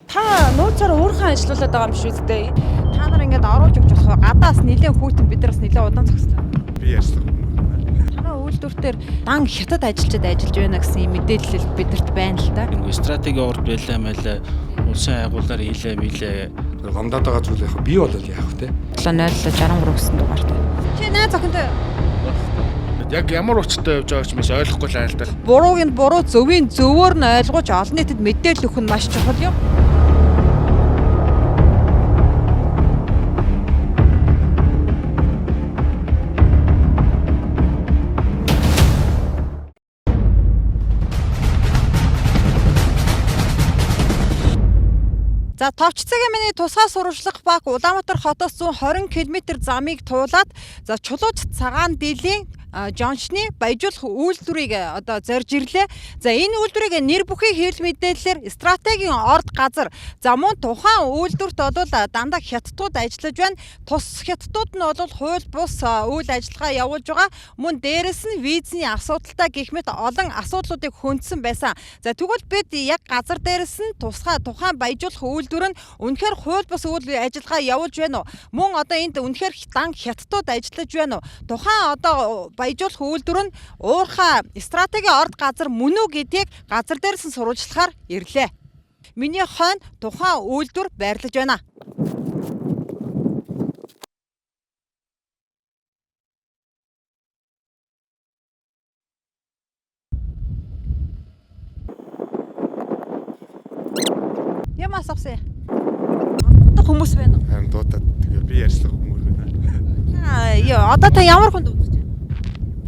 Та нууцаар өөрхөн ажиллаулаад байгаа юм шүү дээ. Та нар ингээд оруулж өгч болох гадаас нэлээд хүүтэн биднээс нэлээд удаан зогслоо. Би ярьсан. Танай үйлдвэртээр дан хятад ажиллаж байна гэсэн мэдээлэл бидэрт байна л да. Стратеги урд байлаа мэлээ улсын агуулгаар хийлээ билээ. Гомдоод байгаа зүйл яах вэ? Би бол яах вэ? 7-0-63 гэсэн дугаартай. Чи найз охинтой Яг ямар учиртай явж байгаач мэс ойлгохгүй л айлтал. бурууг нь буруу, зөвийг зөвөөр нь ойлгож олон нийтэд мэдээлэл өгөх нь маш чухал юм. За товч цагийн миний тусгай сурвалжлах баг Улаанбаатар хотоос 120 км замыг туулаад за Чулууч цагаан дилийн Жончны баяжуулах үйлдвэрийг одоо зорж ирлээ. За энэ үйлдвэрийг нэр бүхий хэвлэл мэдээлэлээр стратегийн орд газар за мөн тухайн үйлдвэрт бол дандаа хятадууд ажиллаж байна. Тус хятадууд нь бол хууль бус үйл ажиллагаа явуулж байгаа. Мөн дээрэс нь визний асуудалтай гэх мэт олон асуудлуудыг хөндсөн байсан. За тэгвэл бид яг газар дээрэс нь тухайн баяжуулах үйлдвэр нь үнэхээр хууль бус үйл ажиллагаа явуулж байна уу? Мөн одоо энд үнэхээр дан хятадууд ажиллаж байна уу? Тухайн одоо баяжуулах үйлдвэр нь уурхай стратегийн орд газар мөн үү гэдгийг газар дээрсэн сурвалжлахаар ирлээ. Миний хойно тухайн үйлдвэр байрлаж байна. Ямаас авсан? Хүмүүс байна уу? Харин дуудаад тэгээ би ярьсан хүмүүс байна. Яа, одоо та ямар хүнд үзэж байна?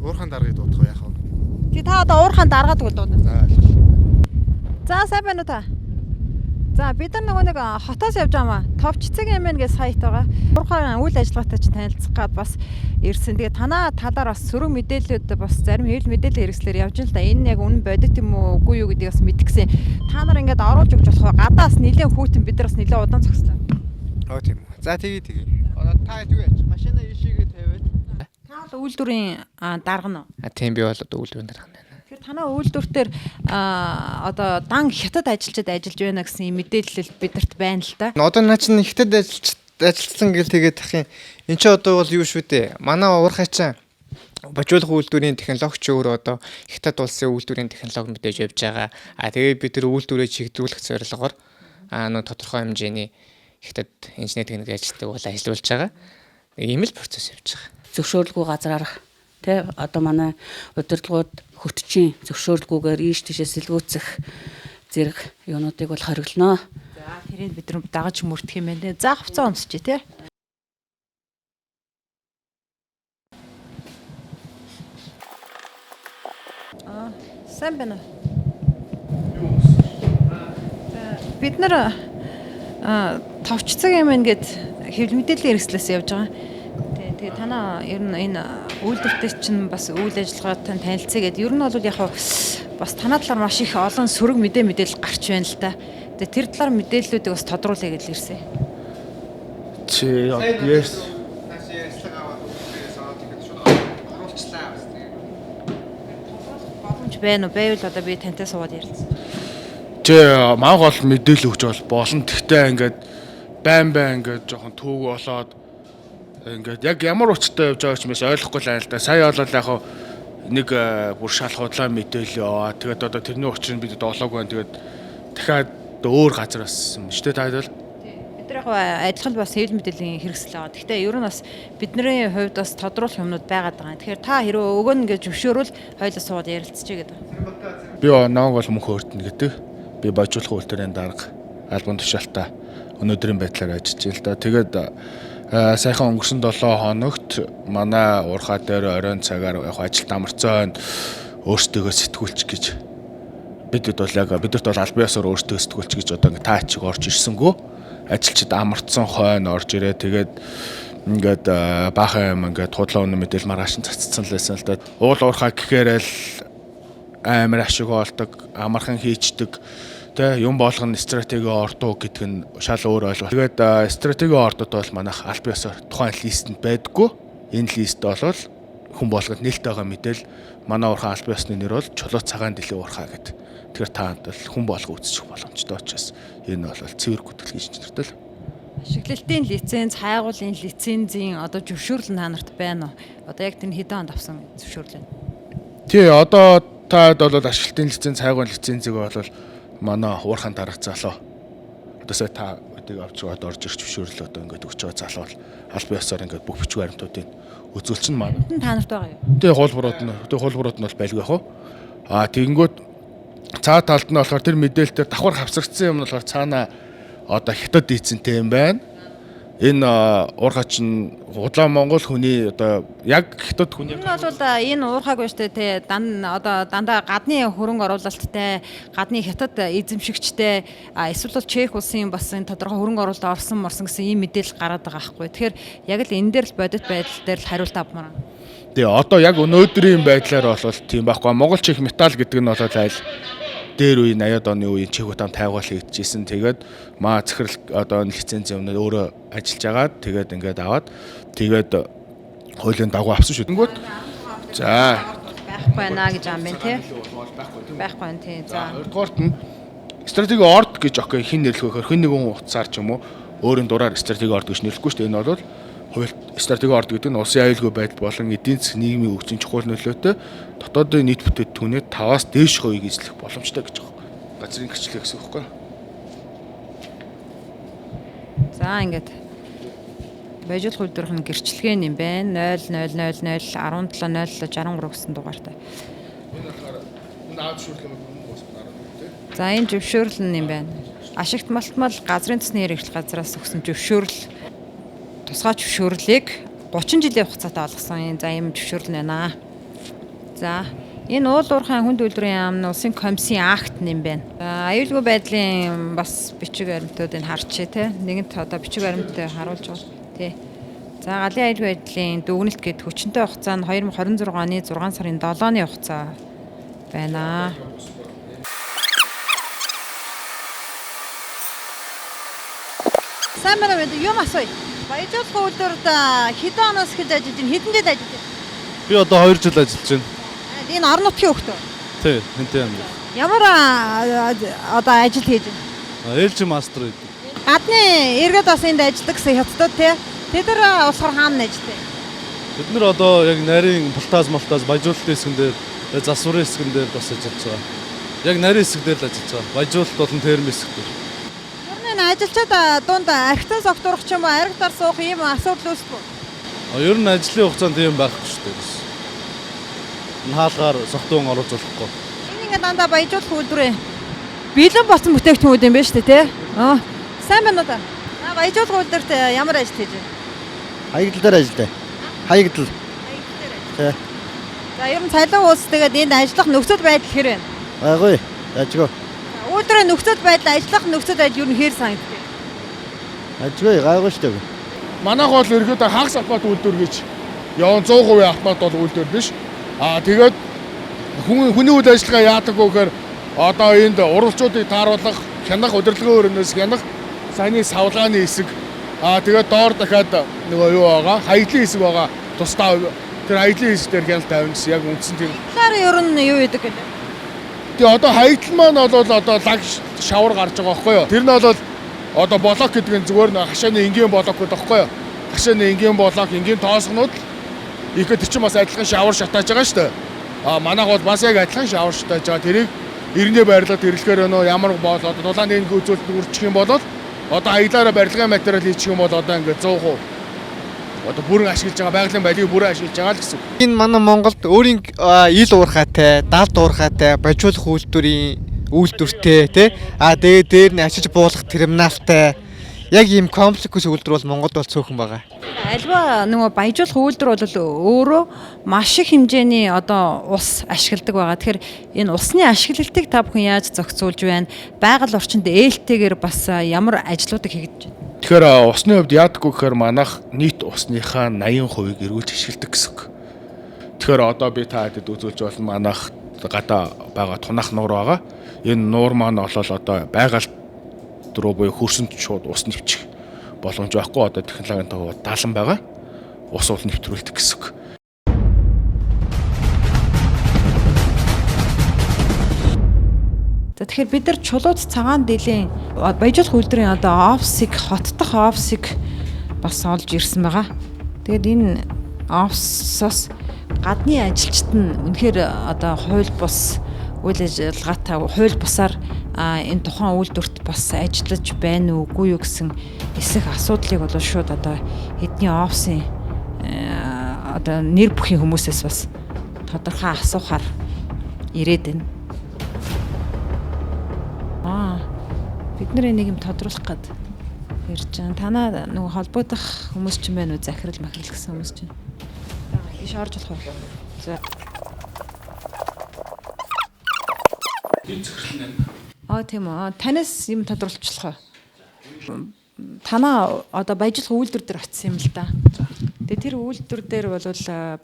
Уурхаан даргыг дуудах яах вэ? Чи та одоо уурхаан даргаад өгөл дуудана. За ойлголоо. За сайн байна уу та? За бид нар нэг хотоос явж байгаа маа. Товч цагийн эмэн гэж сайт байгаа. Уурхаан үйл ажиллагаатай чинь танилцах гад бас ирсэн. Тэгээ танаа талаар бас сөрөг мэдээлэлүүд бас зарим хэвлэл мэдээлэл хэрэгслэр явж байна л да. Энэ яг үнэн бодит юм уу үгүй юу гэдгийг бас мэдгсэн. Та нар ингээд оруулж өгч болох гадаас нэлээд хүүтэн биднээс нэлээд удаан зогслоо. Тийм үү. За тэгээ. Одоо та юу яач? Машина ишигээ тавиад. Та бол үйлдвэрийн дарга нь. Тийм би бол одоо үйлдвэрийн дарга байна. Тэгэхээр танай үйлдвэртээр одоо дан хятад ажиллаж байна гэсэн мэдээлэл бидэрт байна л да. Одоо наа чинь хятад ажилласан гэл тэгээд тах юм. Энд чи одоо бол юу шүү дээ. Манай уурхай чинь бажуулах үйлдвэрийн технологич өөр одоо хятад улсын үйлдвэрийн технологи мэдээж явж байгаа. Тэгээд бид тэр үйлдвэрээ чигдүүлэх зорилгоор нөө тодорхой хэмжээний хятад инженери техник ажилтныг бол ажиллуулж байгаа. Ийм л процесс явж байгаа. Зөвшөөрлгүй газраар тий одоо манай удирдлагууд хөтчийн зөвшөөрлгүйгээр ийш тийшээ сэлгүүцэх зэрэг юунуудыг бол хориглоно. За тэрийг бид нар дагаж мөрдөх юм байна. За хувцас онцчи тий. Сайн байна. Бид нар товч цагийн эмэн гээд хэвлэл мэдээллийн хэрэгслээс явж байгаа. Тэгээ танаа ер нь энэ үйлдвэртэй чинь бас үйл ажиллагаатай танилцъя гэдэг. Ер нь бол яг бас танаа талаар маш их олон сөрөг мэдээлэл гарч байна л да. Тэгээ тэр талаар мэдээллүүдийг бас тодруулъя гэж ирсэн. Чи yes. Боломж байна уу? Байвал одоо би тантай суугаад ярилцсан. Чи маа гол мэдээлэл өгч болно. Тэгтээ ингээд байн ингээд жоохон түүг болоод ингээд яг ямар учиртай явж байгаач мэс ойлгохгүй л айлтаа. Сая болол яг нэг бүр шал худлаа мэдээлэл яваа. Тэгээд одоо тэрний учир нь бид олоогүй. Тэгээд дахиад өөр газар бассан шүү дээ таадал. Бид нар яг адилхан бас хэвлэл мэдээллийн хэрэгсэл байгаа. Гэхдээ ер нь бас бидний хувьд бас тодруулах юмнууд байгаад байгаа. Тэгэхээр та хэрвээ өгөн гэж зөвшөөрвөл хоёулаа суугаад ярилцчихъя гэдэг. Би намайг бол мөнх өөртнө гэдэг. Би бажуулах үйлдвэрийн дарга албан тушаалтаа өнөөдрийн байдлаар ажиллаж байна л да. Тэгээд сайхан өнгөрсөн 7 хоногт манай уурхай дээр оройн цагаар яг ажилд амарцсан өөртөө сэтгүүлч гэж бидд бол яг бидэрт бол албан ёсоор өөртөө сэтгүүлч гэж одоо ингээ таа чиг орж ирсэнгүү ажилчид амарцсан хойно орж ирээ. Тэгээд ингээд баахан юм ингээд худлаа өнө мэдээл маргааш цацсан л байсан л да. Уул уурхай гэхээр л амар ашиг олдог, амархан хийчдэг. Тэ юм болгоно стратеги ордуу гэдэг нь шал өөр ойлголт. Тэгээд стратеги ордууд бол манайх албан ёсоор тухайн листэнд байдаггүй. Энэ лист бол хүн болгонд нээлттэй байгаа мэдээл манай уурхай албан ёсны нэр бол Чулууч цагаан дилийн уурхай гэдэг. Тэгэхээр та хүн болго үзчих боломжтой учраас энэ бол цэвэр гүйтгэл инженертэй л. Ашиглалтын лиценз, хайгуулын лицензийн одоо зөвшөөрөл та нарт байна уу? Одоо яг тэр хэдэн онд авсан зөвшөөрөл вэ? Тий, одоо таад бол ашиглалтын лиценз, хайгуулын лицензийг бол манай уурхаан дарга залуу. Одоо сая та өдийг авч яваад орж ирэх зөвшөөрөл одоо ингээд өгч байгаа залуу бол аль бие ёсоор ингээд бүх бичиг баримтуудыг үзүүлч нь манай. Та нарт байгаа юу? Тий, хуулбарууд нь бол байлгүй яах вэ? Тэгэнгүүт цаа талд нь болохоор тэр мэдээлэлээр давхар хавсагдсан юм нь болохоор цаана одоо хятад эзэнтэй юм байна. Энэ уурхач нь Удлаа Монгол хүний одоо яг хятад хүний Энэ бол энэ уурхаг байна шүү дээ. Одоо дандаа гадны хөрөнгө оруулалттай, гадны хятад эзэмшигчтэй эсвэл бол Чех улсын бас энэ тодорхой хөрөнгө оруулалт орсон гэсэн ийм мэдээлэл гараад байгаа байхгүй. Тэгэхээр яг л энэ дээр л бодит байдал дээр л хариулт авмаар. Тэгээ одоо яг өнөөдрийн байдлаар бол тийм байхгүй. Монгол Чех металл гэдэг нь бол айл дээр үеийн 80-аад оны үеийн Чех утам тайвал хийжсэн. Тэгээд маа захирал одоо лиценз өмнө өөрөө ажиллаж агаад тэгээд ингээд аваад тэгээд хуулийн дагуу авсан шүү. Тэнгүүд за байхгүй байна гэж ам байна тий. Байхгүй байна тий. За. Хоёрдугаарт нь стратеги орд гэж окей хин нэрлэх вэ? Хэн нэгэн утсаар ч юм уу өөрийн дураар стратеги орд гэж нэрлэхгүй шүү. Энэ бол хууль стратеги орд гэдэг нь улсын аюулгүй байдал болон эдийн засгийн нийгмийн хөгжлийн чухал нөлөөтэй дотоодын нийт бүтээгдэхүүнээ 5-аас дээш хувийг эзлэх боломжтой гэж байгаа. Газрын гэрчлэл гэсэн үг байхгүй. За ингээд Баяжуулах үйлдвэрийн гэрчлэгээ юм байна. 0000170763 гэсэн дугаартай. Энэ болохоор энэ аав зөвшөөрлөг хүмүүс байна тий. За энэ зөвшөөрөл нь юм байна. Ашигт малтмал газрын төсний хэрэгжил газраас өгсөн зөвшөөрөл тусгай зөвшөөрлийг 30 жилийн хугацаатай олгосон. За ийм зөвшөөрөл байна. За энэ уул уурхайн хүнд үйлдвэрийн яамны улсын комиссийн акт юм байна. Аюулгүй байдлын бас бичиг баримтуудыг харчээ те. Нэгэнт одоо бичиг баримттай харуулж байгаа. Тий. За галын аюулгүй байдлын дүгнэлт гээд хүчинтэй хугацаа нь 2026 оны 6 сарын 7-ны хугацаа байна. Сайн байна уу? Юм асууя. Баяжуулах үйлдвэрт хэдэн оноос эхэлж ажиллаж байна? Хэдэн жил ажиллаж байна? Би одоо 2 жил ажиллаж байна. Энэ орон нутгийн хөлтөө. Тий, энтэй юм. Ямар одоо ажил хийж байна? Ээлжи мастер гэдэг. Гадны иргэд бас энд ажилладаг гэсэн хятадууд тий. Тэд нар болохоор хаана ажилладаг? Бид нар одоо яг нарийн бултаас баяжуулалтын хэсгэн дээр, засварын хэсгэн дээр бас ажиллаж байгаа. Яг нарийн хэсэг дээр л ажиллаж байгаа. Баяжуулалт болон терм хэсэг дээр. Ажилчид дунд архитан согтурах ч юм уу аригдаар суух ийм асуудал үүсдэг. Ер нь ажлын хугацаанд тийм байхгүй шүү дээ. Энэ хаалгаар согтуун оруулж болохгүй. Энэ ингээд дандаа баяжуулах үйлдвэрээ бэлэн болсон бүтээгдэхүүн юм байна шүү дээ тий. Сайн байна уу та? Баяжуулах үйлдвэрт ямар ажил хийж байна? Хаягдал дээр ажилладаг. Хаягдал. Тий. За ер нь цалин уус тэгээд энд ажиллах нөхцөл байдал хэр байна? Байггүй. Ажгүй. Үйлдвэрийн нөхцөл байдал, ажиллах нөхцөл байдал ер нь хэр санагдав? Ажгүй гайгүй шүү дээ. Манайх бол ерөөдөө хагас автомат үйлдвэр гэж явна 100% автомат бол үйлдвэр биш. Тэгээд хүний үйл ажиллагаа яадаг вэ гэхээр одоо энд уралчуудыг тааруулах, хянах, удирдлагын өрнөөс хянах, саяны савлгааны хэсэг. Тэгээд доор дахиад нөгөө юу байгаа? Хаягдлын хэсэг байгаа. Тусдаа тэр хаягдлын хэсэг дээр хяналт тавина гэсэн яг үндсэн тийм. Тэгэхээр ер нь юу гэдэг вэ? Тэгээ одоо хаягдл маань бол одоо лаг шавар гарч байгаа байхгүй юу? Тэр нь бол одоо блок гэдэг нь зүгээр нэг хашааны энгийн блок гэдэг байхгүй юу? Хашааны энгийн блок, энгийн тоосгонууд их тэр чинь бас адилхан шавар шатааж байгаа шүү дээ. Манайх бол бас яг адилхан шавар шатааж байгаа. Тэрийг иргэний барилгад хэрэглэхээр нөө ямар бол одоо дулааны энгийн үзүүлэлт үржих юм бол одоо аяглаараа барилгын материал хийчих юм бол одоо ингээд 100% одоо бүрэн ашиглаж байгаа байгалийн балийг бүрэн ашиглаж байгаа л гэсэн. Энэ манай Монголд өөрийн ил уурхайтай, далд уурхайтай, баяжуулах үйлдвэртэй тий. Тэгээд дээр нь ашиж буулгах терминалтай яг ийм комплекс үйлдвэр бол Монголд бол цөөхөн байгаа. Альва нөгөө баяжуулах үйлдвэр бол өөрөө маш их хэмжээний одоо ус ашигладаг байгаа. Тэгэхээр энэ усны ашиглалтыг та бүхэн яаж зохицуулж байна? Байгаль орчинд ээлтэйгээр бас ямар ажлуудыг хийгдэж байна? Тэгэхээр усны хувьд яадаггүй гэхээр манайх нийт усныхаа 80% эргүүлж ашигладаг гэсэн үг. Тэгэхээр одоо би та хэдэд үзүүлж болно манайх гадаа байгаа тунах нуур байгаа. Энэ нуур маань бол одоо байгаль руу буюу хөрсөнд шууд ус нэвчих боломж байхгүй. Одоо технологийн тав 70 байгаа. Ус уул нэвтрүүлдэг гэсэн үг. Тэгэхээр бид нар чулууд цагаан дилийн баяжуулах үйлдвэрийн одоо офсыг хот дахь офсыг бас олж ирсэн байгаа. Тэгээд энэ офсоос гадны ажилчид нь үнэхээр одоо хууль бус үйл ажиллагаатай хууль бусаар энэ тухайн үйлдвэрт бас ажиллаж байна уугүй юу гэсэн эсэх асуудлыг бол шууд одоо эдний офсын одоо нэр бүхийн хүмүүсээс бас тодорхой асуухаар ирээд байна. Бид нэр нэг юм тодруулах гээд ирж байгаа. Танаа нөгөө холбогдох хүмүүс ч юм байна уу, захирал махирал гэсэн хүмүүс чинь. Иш орж болох уу? За. Тийм үү. Танаас юм тодруулчлах уу? Танаа одоо баяжуулах үйлдвэр дээр очсон юм л да. Тэгээ тэр үйлдвэр дээр бол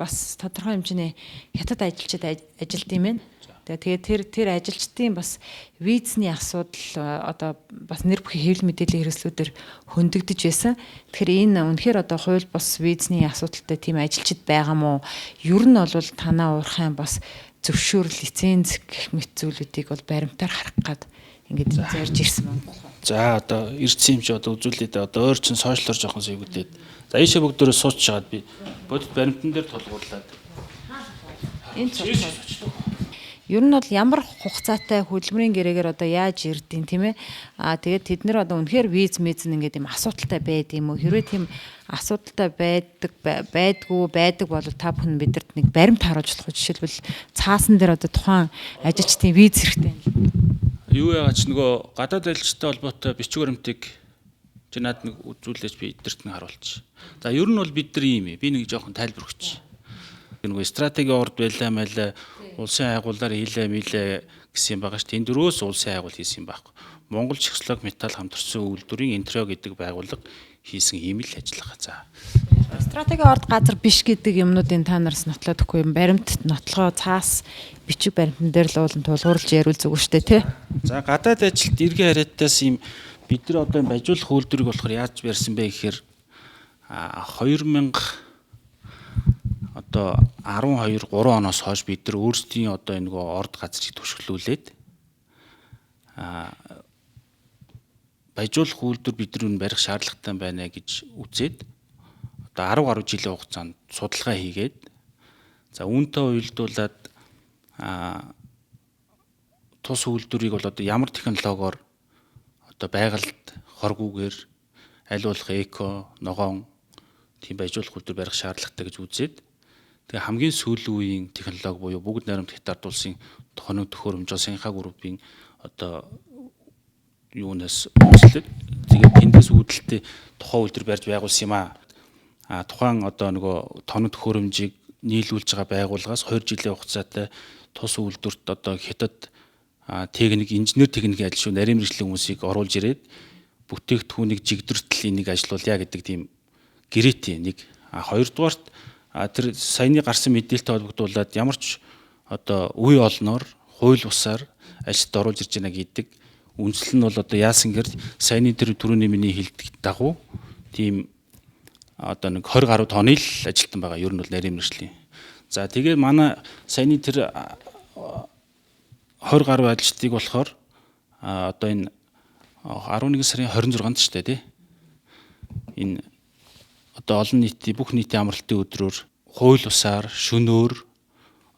бас тодорхой хэмжээний хятад ажилчид ажилд юм байна. Тэгээд тэр ажилчдын бас визний асуудал одоо бас нэр бүхий хэвлэл мэдээллийн хэрэгслүүдээр хөндөгдөж байсан. Тэгэхээр энэ үнэхээр одоо хууль бус визний асуудалтай тийм ажилчид байгаа мó? Ер нь бол танаа уурхайн бас зөвшөөрөл лиценз гэх мэт зүйлүүдийг бол баримтаар харах гад ингээд зорж ирсэн байна. За одоо ирсэн юм чи одоо үзүүлээд одоо өөр чин сошиалор жоохон сэвгүүдэд. За ийшээ бүгдөө сууч чагаад би бодит баримтан дээр толгуурлаад. Энэ цогцол. Ер нь бол ямар хугацаатай хөдөлмөрийн гэрээгээр одоо яаж ирдیں тийм ээ. Тэгээд тэд нэр одоо үнэхээр виз мэзэн ингээд юм асуудалтай байд юм уу? Хэрвээ тийм асуудалтай байдаг бол та бүхэн бидэрт нэг баримт харуулж болох уу? Жишээлбэл цаасан дээр одоо тухайн ажилчдын виз хэрэгтэй юм. Юу яагаад ч нөгөө гадаад ажилчтай холбоотой бичиг баримтыг чи над нэг үзүүлээж би эдгэрт нь харуулчих. За ер нь бол бид нар ийм би нэг жоохон тайлбар өгч. Нөгөө стратеги орд байлаа мэлээ улсын хайгуулаар хийлээ мэлээ гэсэн юм байгаа ш. Тэнд дөрөөс улсын хайгуул хийсэн юм байхгүй. Монгол Чехословак металл хамтарсан үйлдвэрийн Интро гэдэг байгууллага хийсэн ийм л ажиллагаа. За. Стратеги орд газар биш гэдэг юмнуудын та нараас нотлоод өгөхгүй юм. Баримт нотлогоо цаас бичиг баримтан дээр л уулан тулгуурлаж ярил зүг штэ тий. За гадаад ажилд эргэн харьяатаас ийм бид нар одоо баяжуулах үйлдвэрийг болохоор яаж барьсан бэ гэхээр 2000 одоо 12 3 оноос хойш бид нар өөрсдийн одоо энэ нөгөө орд газрыг түшиглүүлээд баяжуулах үйлдвэр бид нар барих шаардлагатай байна гэж үзээд одоо 10 гаруй жилийн хугацаанд судалгаа хийгээд за үүнтэй уялдуулаад тус үйлдвэрийг бол одоо ямар технологиор одоо байгальд хоргүйгээр аль болох эко ногоон тийм баяжуулах үйлдвэр барих шаардлагатай гэж үзээд тэгээ хамгийн сүүлийн үеийн технологи буюу бүгд найрамд хятад улсын тохиолын төхөөрөмж Синха группийн одоо юунаас үйлчлээд тэгээд тэндээс үүдэлтэй тухайн үйлдвэр барьж байгуулсан юм аа. Тухайн одоо нөгөө тоног төхөөрөмжийг нийлүүлж байгаа байгууллагаас 2 жилийн хугацаатай тус үйлдвэрт одоо хятад техник инженер техникийн ажил шүү нарийн мэргэжлийн хүмүүсийг оруулж ирээд бүтээгдэхүүнийг жигдэртэл энийг ажилуулъя гэдэг тийм гэрээтэй нэг. Хоёрдугаарт тэр саяны гарсан мэдээлэлтэй холбогдуулаад ямар ч одоо үе олноор хууль бусаар ажилд оруулж ирж байна гэдэг үндсэл нь бол одоо яасан гэр саяны тэр түрүүний миний хэлдэг дагуу тийм одоо нэг 20 гаруй тонны л ажилтан байгаа. Ер нь бол нарийн мэргэжлийн. За тэгээ манай саяны тэр 20 гаруй ажилтныг болохоор одоо энэ 11 сарын 26-нд ч тий. Энэ одоо олон нийтийн бүх нийтийн амралтын өдрөөр хууль бусаар шөнөөр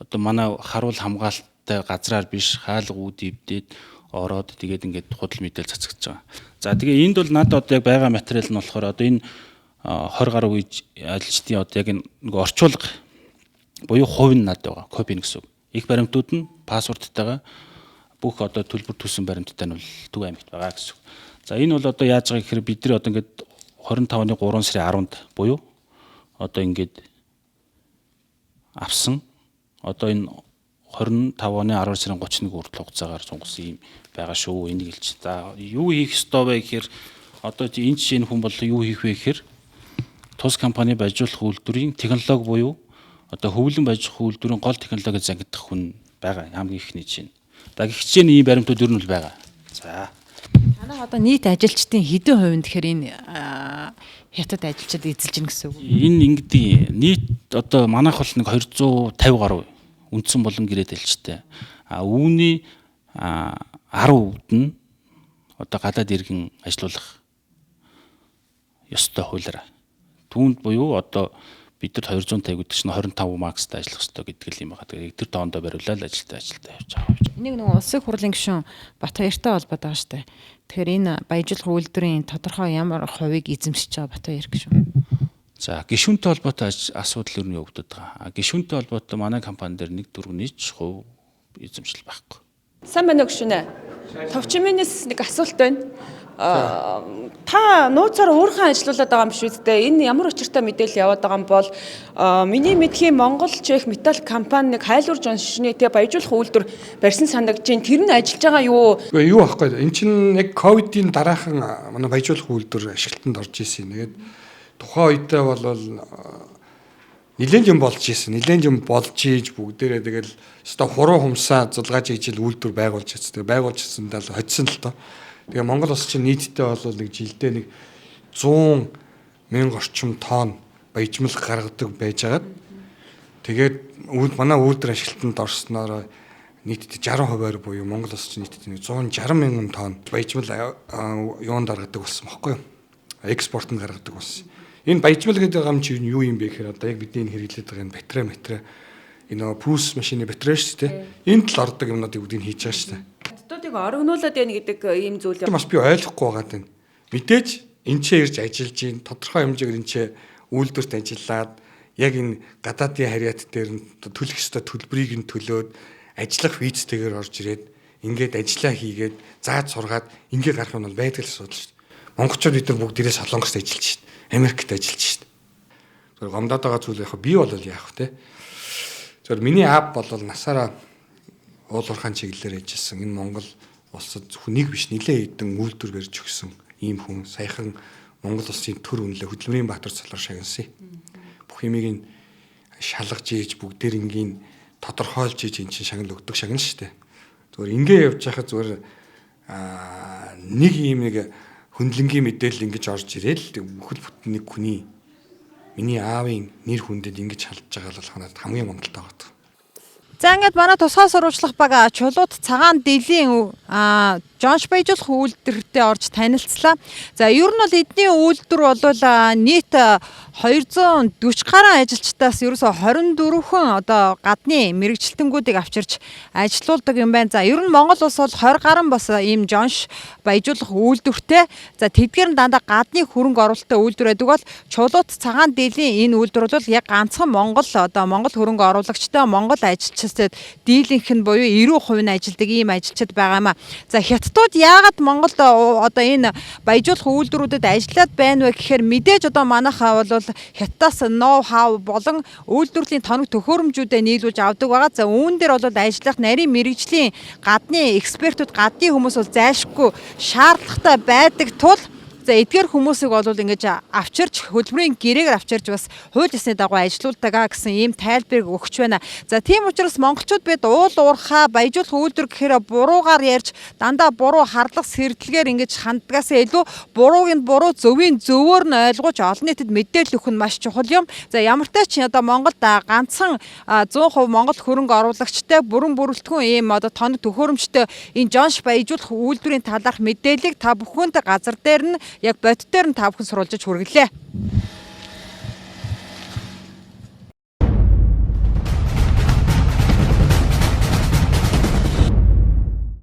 одоо манай харуул хамгаалалттай газраар биш хаалга үүд ивдээд ороод тэгээд ингээд худал мэдээл цацгаж байгаа. За тэгээ энд бол надад одоо яг байгаа материал нь болохоор одоо энэ 20 гаруй ажилчдын одоо яг нэг орчуулга буюу хувь нь надад байгаа. Копи гэсэн үг. Их баримтууд нь пассвордтайгаа бүх одоо төлбөр төсөн баримттай нь бол Төв аймагт байгаа гэсэн үг. За энэ бол одоо яаж байгаа гэхээр бид нар одоо ингээд 25-ны 3 сарын 10-нд буюу одоо ингээд авсан одоо энэ 25-ны 12 сарын 31 хүртэл хугацаагаар сунгасан юм байгаа шүү. Энийг хэлж. За юу хийх ёстой вэ гэхээр одоо энэ жишээний хүн бол юу хийх вэ гэхээр тус компани баяжуулах үйлдвэрийн технологи буюу одоо хөвлөн баяжуулах үйлдвэрийн гол технологиг загидах хүн байгаа. Хамгийн ихний жишээ. За гэх хичээний ийм баримтууд ер нь л байгаа. За танаа одоо нийт ажилчдын хэдэн хувийн тэгэхээр энэ хятад ажилчид эзэлж гин гэсэн үг. Энэ ингэдэг нийт одоо манайх бол нэг 250 гаруй үндсэн болон гэрээд ажилчтай. Үүний 10% нь одоо гадаад иргэн ажиллуулах ёстой хуулиар. Түүнд буюу одоо бид нар 250 гэдэг чинь 25 макстай ажиллах ёстой гэдэг л юм байна. Тэгээд тэр тоондоо бариулаад ажилтаа явж байгаа гэж. Энийг нэг улсын хурлын гишүүн Батбаяртай холбоод байгаа шүү дээ. Тэгэхээр энэ баяжуулах үйлдвэрийн тодорхой ямар хувийг эзэмшиж байгаа Батбаяр гишүүн. За гишүүнтэй холбоотой асуудал юу явагдаад байгаа. Гишүүнтэй холбоотой манай компани дээр 1.4% эзэмшил байхгүй. Сайн байна уу гүшүүнэ? Товчмынээс нэг асуулт байна. Та нууцаар өөрхөн ажиллаулаад байгаа юм биш үү? Энэ ямар учиртай мэдээлэл яваад байгаа юм бол миний мэдхийн Монгол Чех металл компани нэг хайлуур жоншны тэг баяжуулах үйлдвэр барьсан санагдаж байна. Тэр нь ажиллаж байгаа юу? Үгүй юу аахгүй. Энд чинь яг ковидын дараахан манай баяжуулах үйлдвэр ашиглалтанд орж исэн. Тэгээд тухайн үедээ бол нэлээд юм болж исэн. Нэлээд юм болж ийж бүгдээрээ тэгэл өстой хуруу хумсаа зулгааж ижил үйлдвэр байгуулж ирсэн. Тэгээ байгуулж ирсэндээ л хоцсон л доо. Тэгээ Монгол улс чинь нийтдээ бол нэг жилдээ нэг 100,000 орчим тонн баяжмал гаргадаг байжгаад тэгээд манай үйлдвэр ашиглалтанд орсноор нийтдээ 60% буюу Монгол улс чинь нийтдээ 160,000 тонн баяжмал юунд гаргадаг болсон байхгүй юу? Экспортод гаргадаг болсон. Энэ баяжмал гэдэг юм чи юу юм бэ гэхээр одоо яг бидний хэрэглээд байгаа энэ батарей энэ пүүс машины батарей шүү дээ. Энд л ордог юмнуудыг бүгдийг хийж байгаа шүү дээ. Хятадуудыг орогнуулад байна гэдэг ийм зүйл юм. Бас би ойлгохгүй байгаа юм. Мэдээж энэ ч ирж ажиллаж гин тодорхой хэмжээгээр энэ ч үйлдвэрт ажиллаад яг энэ гадаадын харьяат дээр нь төлөх ёстой төлбөрийг нь төлөөд ажиллах визтэйгээр орж ирээд ингээд ажиллаа хийгээд зааж сургаад ингээд гарах нь бол байдаг л асуудал шүү дээ. Монголчууд бид нар бүгд дээрээ Солонгост ажиллаж шүү дээ. Америкт ажиллаж шүү дээ. Тэр гомдоод байгаа зүйл яг би бол яах вэ те. Тэр миний аав бол насаараа уулуурхаан чиглэлээр ажилласан. Энэ Монгол улсад зөвхөн нэг биш нэлээд хэдэн үйлдвэр барьж өгсөн ийм хүн саяхан Монгол улсын төр үнэлээ хөдөлмөрийн Баатар цалар шагнасан. Бүх юмыг шалгаж ийж бүгдээрингийн тодорхойлж ийж эн чинь шагнал өгдөг шагнал шүү дээ. Зүгээр ингээ явж байхад зүгээр нэг ийм нэг хөндлөнгийн мэдээлэл ингэж орж ирээл бүхэл бүтэн нэг хүний миний аавын нэр хүндэд ингэж халдж байгаа бол ханаад хамгийн гомдолтой байгаа. За ингээд манай тусгай сурвалжлах баг чулууд цагаан дилийн Жонш баяжуулах үйлдвэртэй орж танилцлаа. За ер нь бол эдний үйлдвэр бол нийт 240 гаруй ажилчдаас ерөөсө 24 одоо гадны мэрэгчлэлтэнгүүдийг авчирч ажилуулдаг юм байна. За ер нь Монгол улс бол 20 гаруй бас ийм Жонш баяжуулах үйлдвэртэй. За тэдгээр нь дандаа гадны хөрөнгө оруулалттай үйлдвэр байдаг бол чулууд цагаан дилийн энэ үйлдвэр бол яг ганцхан Монгол хөрөнгө оруулагчтай Монгол ажилчдад дийлэнх нь буюу 90% нь ажилдаг ийм ажилчид байгаа юм а. За Хятадууд яагаад Монголд одоо энэ баяжуулах үйлдвэрүүдэд ажиллаад байна вэ гэхээр мэдээж одоо манайхаа бол Хятадаас ноу хав болон үйлдвэрлэлийн тоног төхөөрөмжүүдэд нийлүүлж авдаг байгаа. За үүн дээр бол ажиллах нарийн мэрэгжлийн гадны экспертүүд гадны хүмүүс бол зайлшгүй шаардлагатай байдаг тул за эдгээр хүмүүсийг бол ингэж авчирч хөдөлмөрийн гэрээгээр авчирч бас хууль ёсны дагуу ажилуулдаг гэсэн ийм тайлбарыг өгч байна. За тийм учраас монголчууд бид уул уурхаа баяжуулах үйлдвэр гэхээр буруугаар ярьж дандаа буруу харлах сэрдэлгээр ингэж ханддагаас илүү бурууг нь буруу зөвийн зөвөөр нь ойлгож олон нийтэд мэдээлэл өгөх нь маш чухал юм. За ямар ч ч одоо Монголд ганцхан 100% Монгол хөрөнгө оруулагчтай бүрэн бүрэлдэхүүн ийм одоо тоног төхөөрөмжтэй энэ Жонш баяжуулах үйлдвэрийн талаарх мэдээллийг та бүхэнд газар дээр нь яг бодит дээр нь та бүхэн сурвалжиж хүргэлээ.